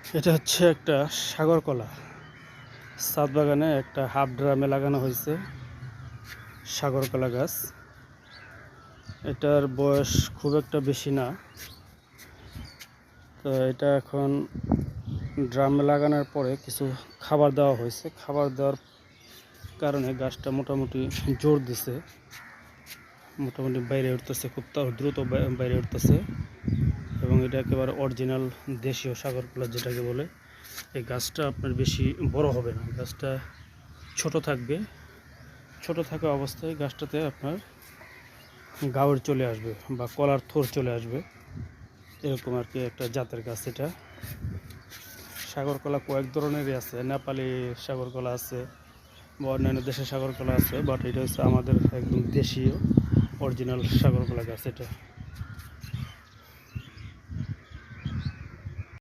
এটা হচ্ছে একটা সাগর কলা। ছাদ বাগানে একটা হাফ ড্রামে লাগানো হয়েছে সাগর কলা গাছ। এটার বয়স খুব একটা বেশি না, তো এটা এখন ড্রামে লাগানোর পরে কিছু খাবার দেওয়া হয়েছে। খাবার দেওয়ার কারণে গাছটা মোটামুটি জোর দিছে, মোটামুটি বাইরে উঠতেছে, খুব দ্রুত বাইরে উঠতেছে। এবং এটা একেবারে অরিজিনাল দেশীয় সাগর কলা যেটাকে বলে। এই গাছটা আপনার বেশি বড় হবে না, গাছটা ছোট থাকবে। ছোট থাকা অবস্থায় গাছটাতে আপনার গাউর চলে আসবে বা কলার থোর চলে আসবে, এরকম আর কি একটা জাতের গাছ। এটা সাগর কলা কয়েক ধরনেরই আছে, নেপালি সাগর কলা আছে বা অন্যান্য দেশের সাগর কলা আছে, বাট এটা হচ্ছে আমাদের একদম দেশীয় অরিজিনাল সাগর কলা গাছ এটা।